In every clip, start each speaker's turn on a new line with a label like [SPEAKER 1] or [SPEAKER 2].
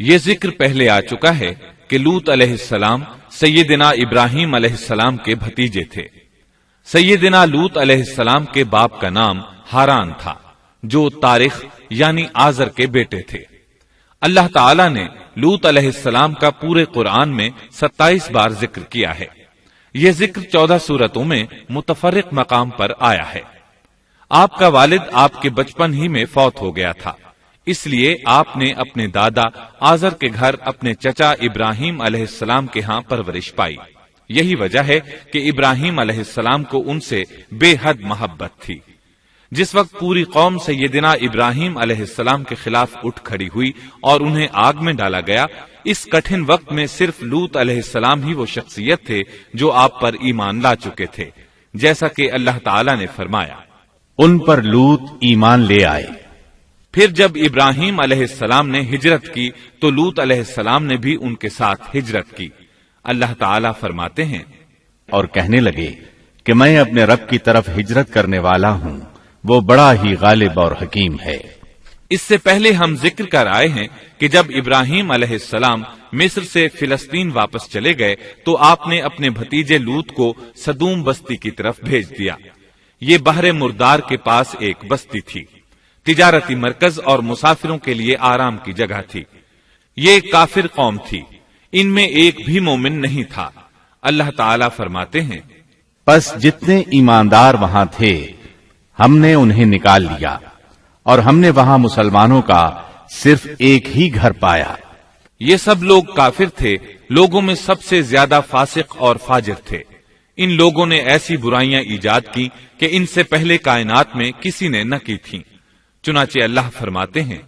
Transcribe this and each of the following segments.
[SPEAKER 1] یہ ذکر پہلے آ چکا ہے کہ لوط علیہ السلام سیدنا ابراہیم علیہ السلام کے بھتیجے تھے۔ سیدنا لوط علیہ السلام کے باپ کا نام ہاران تھا، جو تارخ یعنی آزر کے بیٹے تھے۔ اللہ تعالی نے لوط علیہ السلام کا پورے قرآن میں 27 بار ذکر کیا ہے۔ یہ ذکر 14 سورتوں میں متفرق مقام پر آیا ہے۔ آپ کا والد آپ کے بچپن ہی میں فوت ہو گیا تھا، اس لیے آپ نے اپنے دادا آزر کے گھر اپنے چچا ابراہیم علیہ السلام کے ہاں پرورش پائی۔ یہی وجہ ہے کہ ابراہیم علیہ السلام کو ان سے بے حد محبت تھی۔ جس وقت پوری قوم سیدنا ابراہیم علیہ السلام کے خلاف اٹھ کھڑی ہوئی اور انہیں آگ میں ڈالا گیا، اس کٹھن وقت میں صرف لوط علیہ السلام ہی وہ شخصیت تھے جو آپ پر ایمان لا چکے تھے، جیسا کہ اللہ تعالی نے فرمایا،
[SPEAKER 2] ان پر لوط ایمان لے آئے۔
[SPEAKER 1] پھر جب ابراہیم علیہ السلام نے ہجرت کی تو لوط علیہ السلام نے بھی ان کے ساتھ ہجرت کی۔ اللہ تعالی فرماتے ہیں،
[SPEAKER 2] اور کہنے لگے کہ میں اپنے رب کی طرف ہجرت کرنے والا ہوں، وہ بڑا ہی غالب اور حکیم ہے۔
[SPEAKER 1] اس سے پہلے ہم ذکر کر آئے ہیں کہ جب ابراہیم علیہ السلام مصر سے فلسطین واپس چلے گئے تو آپ نے اپنے بھتیجے لوط کو سدوم بستی کی طرف بھیج دیا۔ یہ بحر مردار کے پاس ایک بستی تھی، تجارتی مرکز اور مسافروں کے لیے آرام کی جگہ تھی۔ یہ کافر قوم تھی، ان میں ایک بھی مومن نہیں تھا۔ اللہ تعالی فرماتے ہیں،
[SPEAKER 2] پس جتنے ایماندار وہاں تھے ہم نے انہیں نکال لیا، اور ہم نے وہاں مسلمانوں کا صرف ایک ہی گھر پایا۔
[SPEAKER 1] یہ سب لوگ کافر تھے، لوگوں میں سب سے زیادہ فاسق اور فاجر تھے۔ ان لوگوں نے ایسی برائیاں ایجاد کی کہ ان سے پہلے کائنات میں کسی نے نہ کی تھیں۔ چنانچہ اللہ فرماتے ہیں،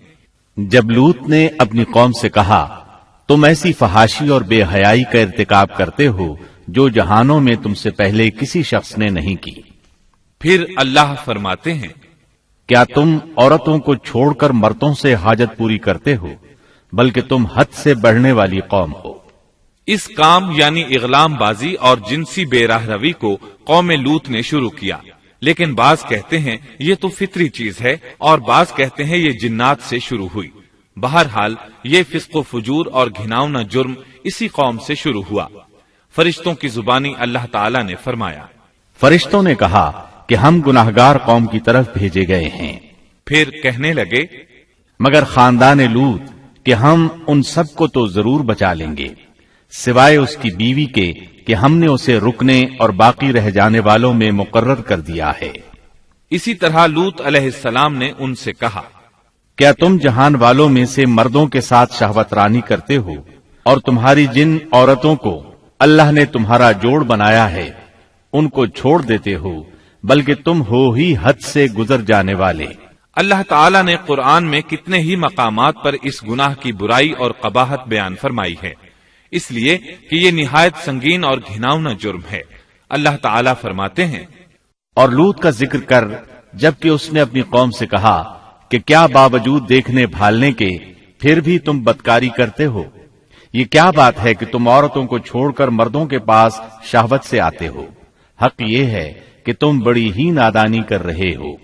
[SPEAKER 2] جب لوط نے اپنی قوم سے کہا تم ایسی فحاشی اور بے حیائی کا ارتکاب کرتے ہو جو جہانوں میں تم سے پہلے کسی شخص نے نہیں کی۔
[SPEAKER 1] پھر اللہ فرماتے ہیں،
[SPEAKER 2] کیا تم عورتوں کو چھوڑ کر مردوں سے حاجت پوری کرتے ہو، بلکہ تم حد سے بڑھنے والی قوم ہو۔
[SPEAKER 1] اس کام یعنی اغلام بازی اور جنسی بے راہ روی کو قوم لوط نے شروع کیا، لیکن بعض کہتے ہیں یہ تو فطری چیز ہے اور بعض کہتے ہیں یہ جنات سے شروع ہوئی۔ بہرحال یہ فسق و فجور اور گھناؤنا جرم اسی قوم سے شروع ہوا۔ فرشتوں کی زبانی اللہ تعالی نے فرمایا،
[SPEAKER 2] فرشتوں نے کہا کہ ہم گناہگار قوم کی طرف بھیجے گئے ہیں۔
[SPEAKER 1] پھر کہنے لگے،
[SPEAKER 2] مگر خاندان لوط کہ ہم ان سب کو تو ضرور بچا لیں گے، سوائے اس کی بیوی کے کہ ہم نے اسے رکنے اور باقی رہ جانے والوں میں مقرر کر دیا ہے۔
[SPEAKER 1] اسی طرح لوط علیہ السلام نے ان سے کہا،
[SPEAKER 2] کیا تم جہان والوں میں سے مردوں کے ساتھ شہوت رانی کرتے ہو، اور تمہاری جن عورتوں کو اللہ نے تمہارا جوڑ بنایا ہے ان کو چھوڑ دیتے ہو، بلکہ تم ہو ہی حد سے گزر جانے والے۔
[SPEAKER 1] اللہ تعالی نے قرآن میں کتنے ہی مقامات پر اس گناہ کی برائی اور قباحت بیان فرمائی ہے، اس لیے کہ یہ نہایت سنگین اور گھناؤنا جرم ہے۔ اللہ تعالی فرماتے ہیں،
[SPEAKER 2] اور لوط کا ذکر کر جبکہ اس نے اپنی قوم سے کہا کہ کیا باوجود دیکھنے بھالنے کے پھر بھی تم بدکاری کرتے ہو؟ یہ کیا بات ہے کہ تم عورتوں کو چھوڑ کر مردوں کے پاس شہوت سے آتے ہو؟ حق یہ ہے کہ تم بڑی ہی نادانی کر رہے ہو۔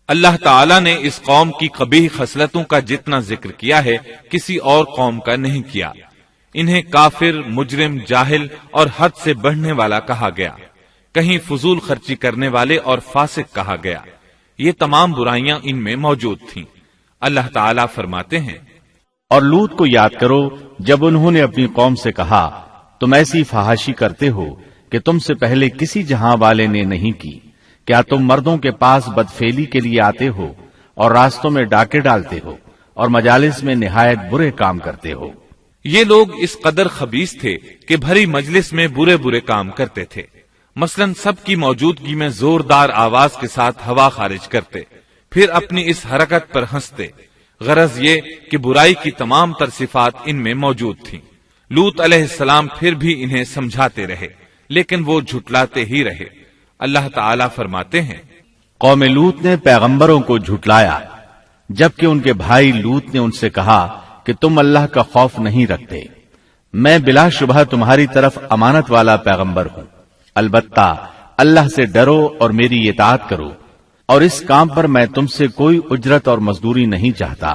[SPEAKER 1] اللہ تعالی نے اس قوم کی قبیح خصلتوں کا جتنا ذکر کیا ہے کسی اور قوم کا نہیں کیا۔ انہیں کافر، مجرم، جاہل اور حد سے بڑھنے والا کہا گیا، کہیں فضول خرچی کرنے والے اور فاسق کہا گیا۔ یہ تمام برائیاں ان میں موجود تھیں۔ اللہ تعالی فرماتے ہیں،
[SPEAKER 2] اور لوط کو یاد کرو جب انہوں نے اپنی قوم سے کہا تم ایسی فحاشی کرتے ہو کہ تم سے پہلے کسی جہاں والے نے نہیں کی۔ کیا تم مردوں کے پاس بدفعلی کے لیے آتے ہو اور راستوں میں ڈاکے ڈالتے ہو اور مجالس میں نہایت برے کام کرتے ہو؟
[SPEAKER 1] یہ لوگ اس قدر خبیث تھے کہ بھری مجلس میں برے برے کام کرتے تھے۔ مثلا سب کی موجودگی میں زوردار آواز کے ساتھ ہوا خارج کرتے، پھر اپنی اس حرکت پر ہنستے۔ غرض یہ کہ برائی کی تمام تر صفات ان میں موجود تھیں۔ لوط علیہ السلام پھر بھی انہیں سمجھاتے رہے، لیکن وہ جھٹلاتے ہی رہے۔ اللہ تعالی فرماتے ہیں،
[SPEAKER 2] قوم لوط نے پیغمبروں کو جھٹلایا، جبکہ ان کے بھائی لوط نے ان سے کہا کہ تم اللہ کا خوف نہیں رکھتے۔ میں بلا شبہ تمہاری طرف امانت والا پیغمبر ہوں، البتہ اللہ سے ڈرو اور میری اطاعت کرو، اور اس کام پر میں تم سے کوئی اجرت اور مزدوری نہیں چاہتا۔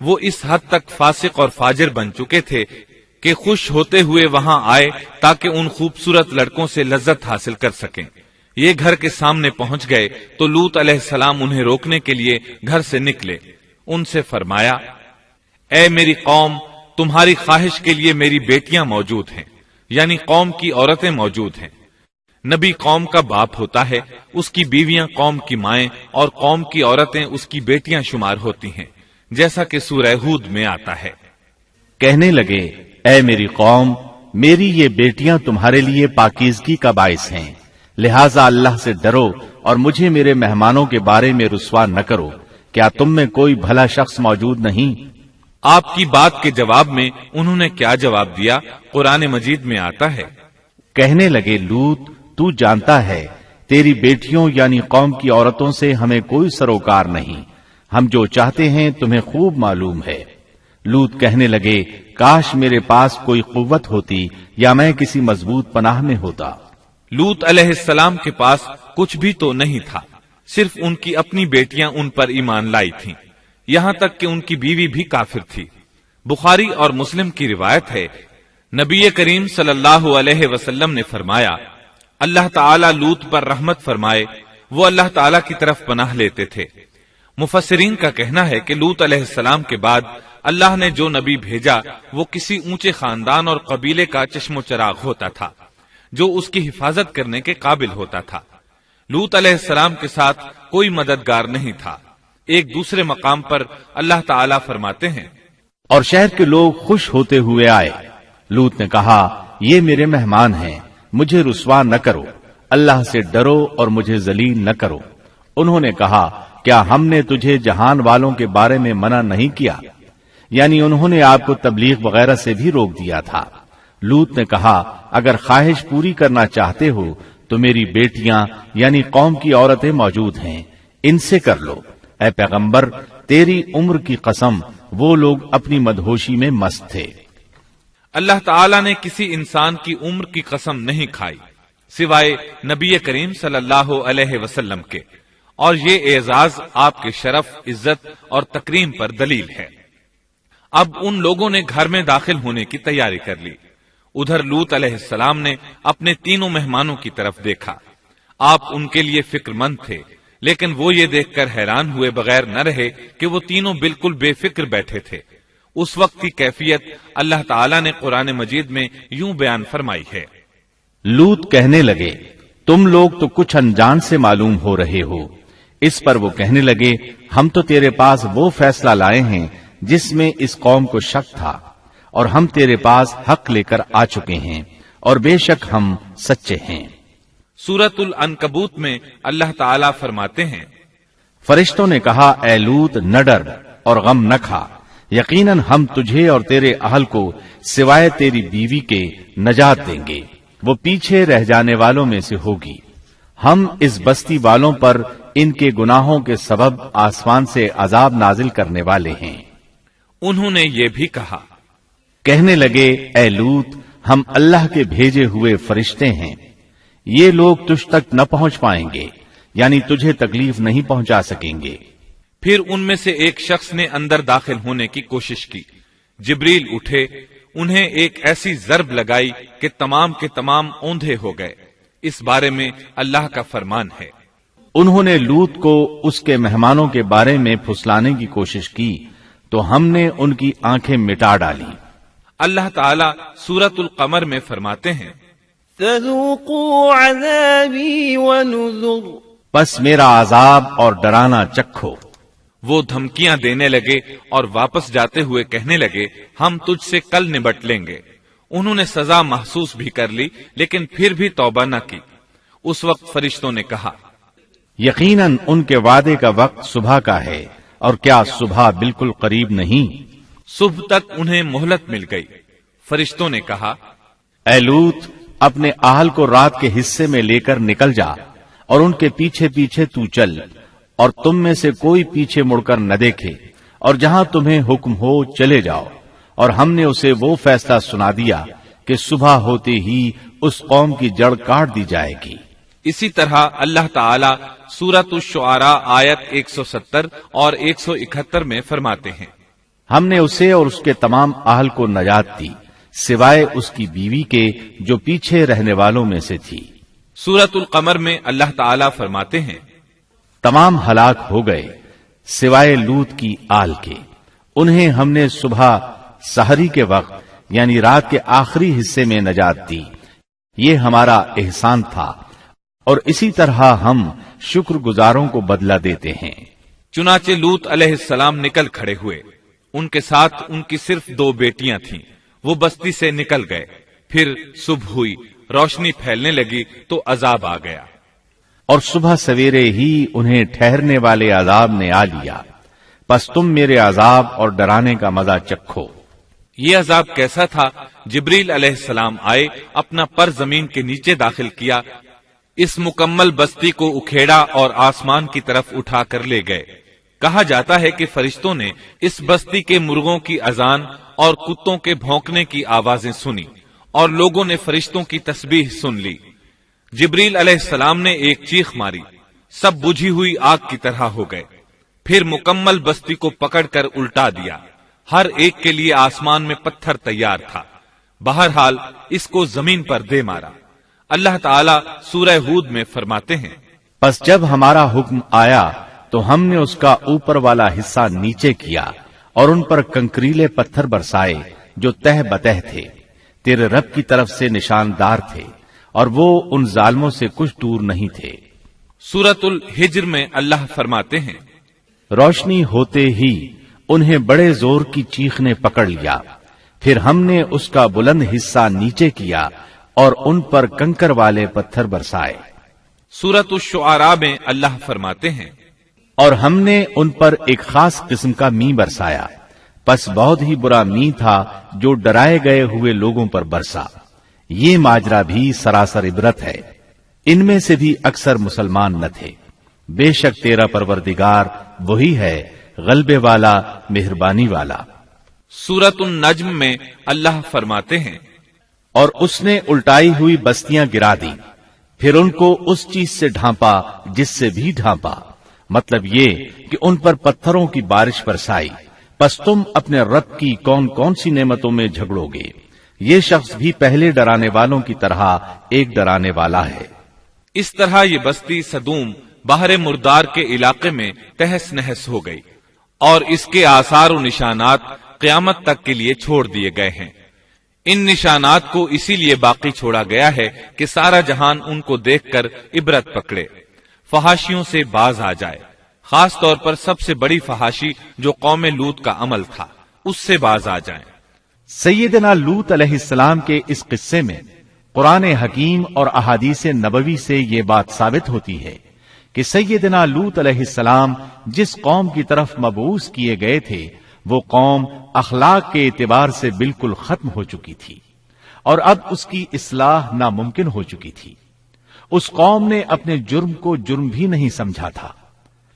[SPEAKER 1] وہ اس حد تک فاسق اور فاجر بن چکے تھے کہ خوش ہوتے ہوئے وہاں آئے تاکہ ان خوبصورت لڑکوں سے لذت حاصل کر سکیں۔ یہ گھر کے سامنے پہنچ گئے تو لوط علیہ السلام انہیں روکنے کے لیے گھر سے نکلے۔ ان سے فرمایا، اے میری قوم، تمہاری خواہش کے لیے میری بیٹیاں موجود ہیں، یعنی قوم کی عورتیں موجود ہیں۔ نبی قوم کا باپ ہوتا ہے، اس کی بیویاں قوم کی مائیں اور قوم کی عورتیں اس کی بیٹیاں شمار ہوتی ہیں، جیسا کہ سورہ ہود میں آتا ہے۔
[SPEAKER 2] کہنے لگے، اے میری قوم، میری یہ بیٹیاں تمہارے لیے پاکیزگی کا باعث ہیں، لہذا اللہ سے ڈرو اور مجھے میرے مہمانوں کے بارے میں رسوا نہ کرو۔ کیا تم میں کوئی بھلا شخص موجود نہیں؟
[SPEAKER 1] آپ کی بات کے جواب میں انہوں نے کیا جواب دیا؟ قرآن مجید میں آتا ہے،
[SPEAKER 2] کہنے لگے، لوط، تو جانتا ہے تیری بیٹیوں یعنی قوم کی عورتوں سے ہمیں کوئی سروکار نہیں، ہم جو چاہتے ہیں تمہیں خوب معلوم ہے۔ لوط کہنے لگے، کاش میرے پاس کوئی قوت ہوتی یا میں کسی مضبوط پناہ میں ہوتا۔
[SPEAKER 1] لوط علیہ السلام کے پاس کچھ بھی تو نہیں تھا، صرف ان کی اپنی بیٹیاں ان پر ایمان لائی تھیں، یہاں تک کہ ان کی بیوی بھی کافر تھی۔ بخاری اور مسلم کی روایت ہے، نبی کریم صلی اللہ علیہ وسلم نے فرمایا، اللہ تعالی لوط پر رحمت فرمائے، وہ اللہ تعالی کی طرف پناہ لیتے تھے۔ مفسرین کا کہنا ہے کہ لوط علیہ السلام کے بعد اللہ نے جو نبی بھیجا وہ کسی اونچے خاندان اور قبیلے کا چشم و چراغ ہوتا تھا جو اس کی حفاظت کرنے کے قابل ہوتا تھا۔ لوط علیہ السلام کے ساتھ کوئی مددگار نہیں تھا۔ ایک دوسرے مقام پر اللہ تعالیٰ فرماتے ہیں،
[SPEAKER 2] اور شہر کے لوگ خوش ہوتے ہوئے آئے۔ لوط نے کہا، یہ میرے مہمان ہیں، مجھے رسوا نہ کرو، اللہ سے ڈرو اور مجھے ذلیل نہ کرو۔ انہوں نے کہا، کیا ہم نے تجھے جہان والوں کے بارے میں منع نہیں کیا؟ یعنی انہوں نے آپ کو تبلیغ وغیرہ سے بھی روک دیا تھا۔ لوط نے کہا، اگر خواہش پوری کرنا چاہتے ہو تو میری بیٹیاں یعنی قوم کی عورتیں موجود ہیں، ان سے کر لو۔ اے پیغمبر، تیری عمر کی قسم، وہ لوگ اپنی مدہوشی میں مست تھے۔
[SPEAKER 1] اللہ تعالیٰ نے کسی انسان کی عمر کی قسم نہیں کھائی سوائے نبی کریم صلی اللہ علیہ وسلم کے، اور یہ اعزاز آپ کے شرف، عزت اور تکریم پر دلیل ہے۔ اب ان لوگوں نے گھر میں داخل ہونے کی تیاری کر لی۔ ادھر لوط علیہ السلام نے اپنے تینوں مہمانوں کی طرف دیکھا۔ آپ ان کے لیے فکر مند تھے، لیکن وہ یہ دیکھ کر حیران ہوئے بغیر نہ رہے کہ وہ تینوں بالکل بے فکر بیٹھے تھے۔ اس وقت کی کیفیت اللہ تعالیٰ نے قرآن مجید میں یوں بیان فرمائی ہے،
[SPEAKER 2] لوط کہنے لگے، تم لوگ تو کچھ انجان سے معلوم ہو رہے ہو۔ اس پر وہ کہنے لگے، ہم تو تیرے پاس وہ فیصلہ لائے ہیں جس میں اس قوم کو شک تھا، اور ہم تیرے پاس حق لے کر آ چکے ہیں، اور بے شک ہم سچے ہیں۔
[SPEAKER 1] سورۃ العنکبوت میں اللہ تعالیٰ فرماتے ہیں،
[SPEAKER 2] فرشتوں نے کہا، اے لوط، نہ ڈر اور غم نہ کھا، یقیناً ہم تجھے اور تیرے اہل کو سوائے تیری بیوی کے نجات دیں گے، وہ پیچھے رہ جانے والوں میں سے ہوگی۔ ہم اس بستی والوں پر ان کے گناہوں کے سبب آسمان سے عذاب نازل کرنے والے ہیں۔
[SPEAKER 1] انہوں نے یہ بھی کہا،
[SPEAKER 2] کہنے لگے، اے لوط، ہم اللہ کے بھیجے ہوئے فرشتے ہیں، یہ لوگ تجھ تک نہ پہنچ پائیں گے، یعنی تجھے تکلیف نہیں پہنچا سکیں گے۔
[SPEAKER 1] پھر ان میں سے ایک شخص نے اندر داخل ہونے کی کوشش کی۔ جبریل اٹھے، انہیں ایک ایسی ضرب لگائی کہ تمام کے تمام اوندھے ہو گئے۔ اس بارے میں اللہ کا فرمان ہے،
[SPEAKER 2] انہوں نے لوط کو اس کے مہمانوں کے بارے میں پھسلانے کی کوشش کی تو ہم نے ان کی آنکھیں مٹا ڈالی۔
[SPEAKER 1] اللہ تعالیٰ سورۃ القمر میں فرماتے ہیں،
[SPEAKER 3] فذوقوا عذابی ونذر،
[SPEAKER 2] پس میرا عذاب اور ڈرانا چکھو۔
[SPEAKER 1] وہ دھمکیاں دینے لگے اور واپس جاتے ہوئے کہنے لگے، ہم تجھ سے کل نبٹ لیں گے۔ انہوں نے سزا محسوس بھی کر لی، لیکن پھر بھی توبہ نہ کی۔ اس وقت فرشتوں نے کہا،
[SPEAKER 2] یقیناً ان کے وعدے کا وقت صبح کا ہے، اور کیا صبح بالکل قریب نہیں؟
[SPEAKER 1] صبح تک انہیں مہلت مل گئی۔ فرشتوں نے کہا،
[SPEAKER 2] اے لوط، اپنے اہل کو رات کے حصے میں لے کر نکل جا، اور ان کے پیچھے پیچھے تو چل، اور تم میں سے کوئی پیچھے مڑ کر نہ دیکھے، اور جہاں تمہیں حکم ہو چلے جاؤ۔ اور ہم نے اسے وہ فیصلہ سنا دیا کہ صبح ہوتے ہی اس قوم کی جڑ کاٹ دی جائے گی۔
[SPEAKER 1] اسی طرح اللہ تعالیٰ سورۃ الشعراء آیت 170 اور 171 میں فرماتے ہیں،
[SPEAKER 2] ہم نے اسے اور اس کے تمام اہل کو نجات دی سوائے اس کی بیوی کے جو پیچھے رہنے والوں میں سے تھی۔
[SPEAKER 1] سورۃ القمر میں اللہ تعالیٰ فرماتے ہیں،
[SPEAKER 2] تمام ہلاک ہو گئے سوائے لوط کی آل کے، انہیں ہم نے صبح سحری کے وقت یعنی رات کے آخری حصے میں نجات دی، یہ ہمارا احسان تھا اور اسی طرح ہم شکر گزاروں کو بدلہ دیتے ہیں۔
[SPEAKER 1] چنانچہ لوط علیہ السلام نکل کھڑے ہوئے، ان کے ساتھ ان کی صرف 2 بیٹیاں تھیں، وہ بستی سے نکل گئے، پھر صبح ہوئی، روشنی پھیلنے لگی تو عذاب آ گیا،
[SPEAKER 2] اور صبح سویرے ہی انہیں ٹھہرنے والے عذاب نے آ لیا، پس تم میرے عذاب اور ڈرانے کا مزہ چکھو۔
[SPEAKER 1] یہ عذاب کیسا تھا؟ جبریل علیہ السلام آئے، اپنا پر زمین کے نیچے داخل کیا، اس مکمل بستی کو اکھیڑا اور آسمان کی طرف اٹھا کر لے گئے۔ کہا جاتا ہے کہ فرشتوں نے اس بستی کے مرغوں کی اذان اور کتوں کے بھونکنے کی آوازیں سنی اور لوگوں نے فرشتوں کی تسبیح سن لی۔ جبریل علیہ السلام نے ایک چیخ ماری، سب بجھی ہوئی آگ کی طرح ہو گئے، پھر مکمل بستی کو پکڑ کر الٹا دیا، ہر ایک کے لیے آسمان میں پتھر تیار تھا، بہرحال اس کو زمین پر دے مارا۔ اللہ تعالیٰ سورہ ہود میں فرماتے ہیں،
[SPEAKER 2] پس جب ہمارا حکم آیا تو ہم نے اس کا اوپر والا حصہ نیچے کیا اور ان پر کنکریلے پتھر برسائے جو تہ بتہ تھے، تیرے رب کی طرف سے نشاندار تھے اور وہ ان ظالموں سے کچھ دور نہیں تھے۔
[SPEAKER 1] سورۃ الحجر میں اللہ فرماتے ہیں،
[SPEAKER 2] روشنی ہوتے ہی انہیں بڑے زور کی چیخ نے پکڑ لیا، پھر ہم نے اس کا بلند حصہ نیچے کیا اور ان پر کنکر والے پتھر برسائے۔
[SPEAKER 1] سورۃ الشعراء میں اللہ فرماتے ہیں،
[SPEAKER 2] اور ہم نے ان پر ایک خاص قسم کا می برسایا، پس بہت ہی برا می تھا جو ڈرائے گئے ہوئے لوگوں پر برسا۔ یہ ماجرا بھی سراسر عبرت ہے، ان میں سے بھی اکثر مسلمان نہ تھے۔ بے شک تیرا پروردگار وہی ہے غلبے والا مہربانی والا۔
[SPEAKER 1] سورۃ النجم میں اللہ فرماتے ہیں،
[SPEAKER 2] اور اس نے الٹائی ہوئی بستیاں گرا دی، پھر ان کو اس چیز سے ڈھانپا جس سے بھی ڈھانپا، مطلب یہ کہ ان پر پتھروں کی بارش برسائی، پس تم اپنے رب کی کون کون سی نعمتوں میں جھگڑو گے۔ یہ شخص بھی پہلے ڈرانے والوں کی طرح ایک ڈرانے والا ہے۔
[SPEAKER 1] اس طرح یہ بستی سدوم باہر مردار کے علاقے میں تہس نہس ہو گئی، اور اس کے آثار و نشانات قیامت تک کے لیے چھوڑ دیے گئے ہیں۔ ان نشانات کو اسی لیے باقی چھوڑا گیا ہے کہ سارا جہان ان کو دیکھ کر عبرت پکڑے، فحاشیوں سے باز آ جائے، خاص طور پر سب سے بڑی فحاشی جو قوم لوط کا عمل تھا اس سے باز آ جائیں۔
[SPEAKER 2] سیدنا لوط علیہ السلام کے اس قصے میں قرآن حکیم اور احادیث نبوی سے یہ بات ثابت ہوتی ہے کہ سیدنا لوط علیہ السلام جس قوم کی طرف مبعوث کیے گئے تھے وہ قوم اخلاق کے اعتبار سے بالکل ختم ہو چکی تھی اور اب اس کی اصلاح ناممکن ہو چکی تھی۔ اس قوم نے اپنے جرم کو جرم بھی نہیں سمجھا تھا،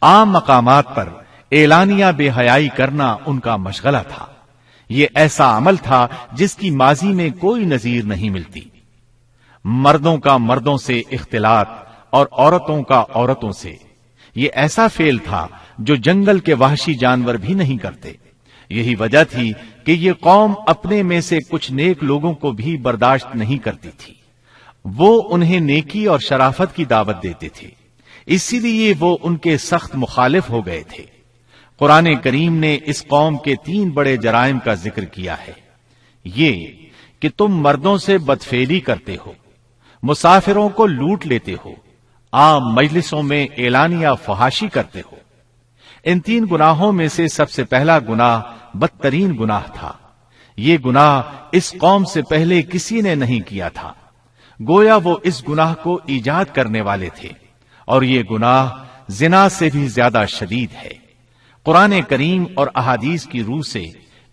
[SPEAKER 2] عام مقامات پر اعلانیہ بے حیائی کرنا ان کا مشغلہ تھا۔ یہ ایسا عمل تھا جس کی ماضی میں کوئی نظیر نہیں ملتی۔ مردوں کا مردوں سے اختلاط اور عورتوں کا عورتوں سے، یہ ایسا فعل تھا جو جنگل کے وحشی جانور بھی نہیں کرتے۔ یہی وجہ تھی کہ یہ قوم اپنے میں سے کچھ نیک لوگوں کو بھی برداشت نہیں کرتی تھی، وہ انہیں نیکی اور شرافت کی دعوت دیتے تھے، اسی لیے وہ ان کے سخت مخالف ہو گئے تھے۔ قرآن کریم نے اس قوم کے 3 بڑے جرائم کا ذکر کیا ہے، یہ کہ تم مردوں سے بدفعلی کرتے ہو، مسافروں کو لوٹ لیتے ہو، عام مجلسوں میں اعلانیہ فحاشی کرتے ہو۔ ان 3 گناہوں میں سے سب سے پہلا گناہ بدترین گناہ تھا۔ یہ گناہ اس قوم سے پہلے کسی نے نہیں کیا تھا، گویا وہ اس گناہ کو ایجاد کرنے والے تھے، اور یہ گناہ زنا سے بھی زیادہ شدید ہے۔ قرآن کریم اور احادیث کی روح سے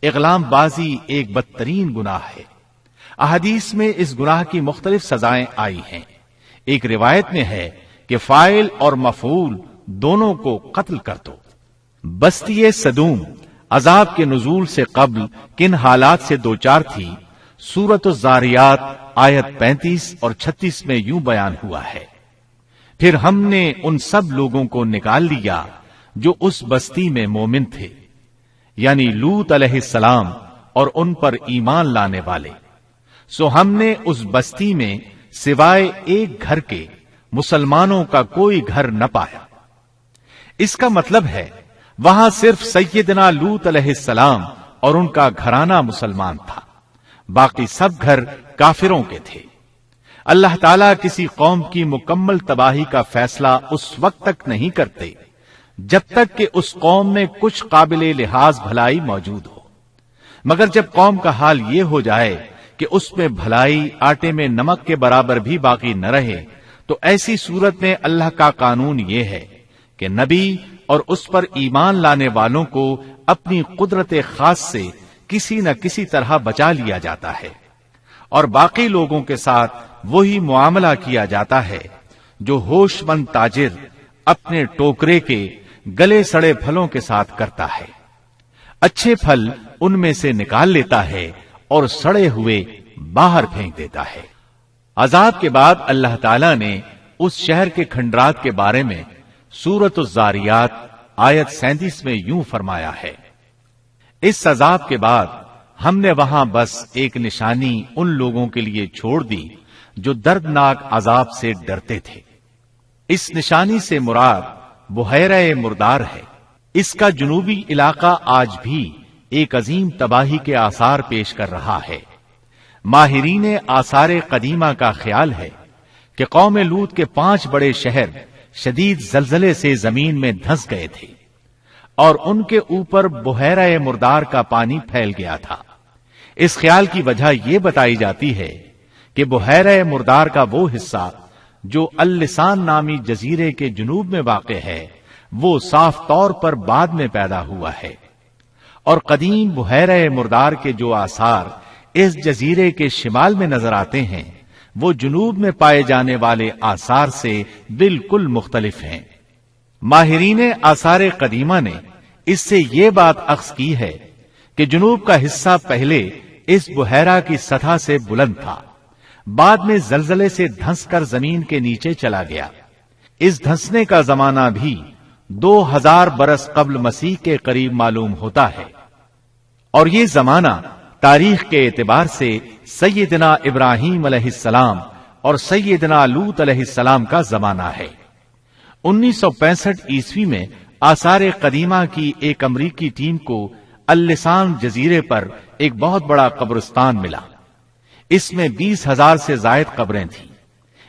[SPEAKER 2] اغلام بازی ایک بدترین گناہ ہے۔ احادیث میں اس گناہ کی مختلف سزائیں آئی ہیں۔ ایک روایت میں ہے کہ فاعل اور مفعول دونوں کو قتل کر دو۔ بستی سدوم عذاب کے نزول سے قبل کن حالات سے دوچار تھی، سورۃ الزاریات آیت 35 اور 36 میں یوں بیان ہوا ہے، پھر ہم نے ان سب لوگوں کو نکال لیا جو اس بستی میں مومن تھے، یعنی لوط علیہ السلام اور ان پر ایمان لانے والے. سو ہم نے اس بستی میں سوائے ایک گھر کے مسلمانوں کا کوئی گھر نہ پایا. اس کا مطلب ہے وہاں صرف سیدنا لوط علیہ السلام اور ان کا گھرانہ مسلمان تھا، باقی سب گھر کافروں کے تھے. اللہ تعالیٰ کسی قوم کی مکمل تباہی کا فیصلہ اس وقت تک نہیں کرتے جب تک کہ اس قوم میں کچھ قابل لحاظ بھلائی موجود ہو، مگر جب قوم کا حال یہ ہو جائے کہ اس میں بھلائی آٹے میں نمک کے برابر بھی باقی نہ رہے، تو ایسی صورت میں اللہ کا قانون یہ ہے کہ نبی اور اس پر ایمان لانے والوں کو اپنی قدرت خاص سے کسی نہ کسی طرح بچا لیا جاتا ہے، اور باقی لوگوں کے ساتھ وہی معاملہ کیا جاتا ہے جو ہوش مند تاجر اپنے ٹوکرے کے گلے سڑے پھلوں کے ساتھ کرتا ہے. اچھے پھل ان میں سے نکال لیتا ہے اور سڑے ہوئے باہر پھینک دیتا ہے. عذاب کے بعد اللہ تعالیٰ نے اس شہر کے کھنڈرات کے بارے میں سورۃ الزاریات آیت 37 میں یوں فرمایا ہے: اس عذاب کے بعد ہم نے وہاں بس ایک نشانی ان لوگوں کے لیے چھوڑ دی جو دردناک عذاب سے ڈرتے تھے. اس نشانی سے مراد بحیرہ مردار ہے. اس کا جنوبی علاقہ آج بھی ایک عظیم تباہی کے آثار پیش کر رہا ہے. ماہرین آثار قدیمہ کا خیال ہے کہ قوم لوط کے 5 بڑے شہر شدید زلزلے سے زمین میں دھنس گئے تھے اور ان کے اوپر بحیرہ مردار کا پانی پھیل گیا تھا. اس خیال کی وجہ یہ بتائی جاتی ہے کہ بحیرہ مردار کا وہ حصہ جو اللسان نامی جزیرے کے جنوب میں واقع ہے وہ صاف طور پر بعد میں پیدا ہوا ہے، اور قدیم بحیرہ مردار کے جو آثار اس جزیرے کے شمال میں نظر آتے ہیں وہ جنوب میں پائے جانے والے آثار سے بالکل مختلف ہیں. ماہرین آثار قدیمہ نے اس سے یہ بات اخذ کی ہے کہ جنوب کا حصہ پہلے اس بحیرہ کی سطح سے بلند تھا، بعد میں زلزلے سے دھنس کر زمین کے نیچے چلا گیا. اس دھنسنے کا زمانہ بھی 2000 برس قبل مسیح کے قریب معلوم ہوتا ہے، اور یہ زمانہ تاریخ کے اعتبار سے سیدنا ابراہیم علیہ السلام اور سیدنا لوط علیہ السلام کا زمانہ ہے. 1965 عیسوی میں آثار قدیمہ کی ایک امریکی ٹیم کو اللسان جزیرے پر ایک بہت بڑا قبرستان ملا. اس میں 20,000 سے زائد قبریں تھیں.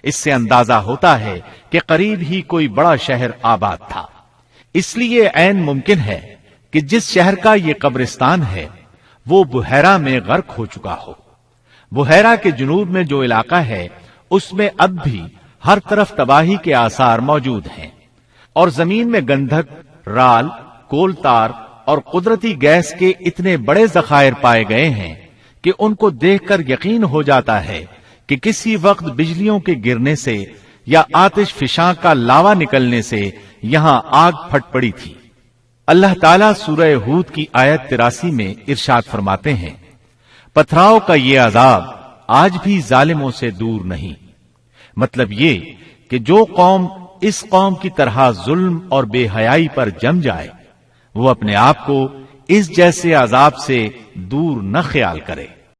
[SPEAKER 2] اس سے اندازہ ہوتا ہے کہ قریب ہی کوئی بڑا شہر آباد تھا. اس لیے عین ممکن ہے کہ جس شہر کا یہ قبرستان ہے وہ بحیرہ میں غرق ہو چکا ہو. بحیرہ کے جنوب میں جو علاقہ ہے اس میں اب بھی ہر طرف تباہی کے آثار موجود ہیں، اور زمین میں گندھک، رال، کول تار اور قدرتی گیس کے اتنے بڑے ذخائر پائے گئے ہیں کہ ان کو دیکھ کر یقین ہو جاتا ہے کہ کسی وقت بجلیوں کے گرنے سے یا آتش فشاں کا لاوا نکلنے سے یہاں آگ پھٹ پڑی تھی. اللہ تعالیٰ سورہ ہود کی آیت 83 میں ارشاد فرماتے ہیں: پتھراؤ کا یہ عذاب آج بھی ظالموں سے دور نہیں. مطلب یہ کہ جو قوم اس قوم کی طرح ظلم اور بے حیائی پر جم جائے وہ اپنے آپ کو اس جیسے عذاب سے دور نہ خیال کرے.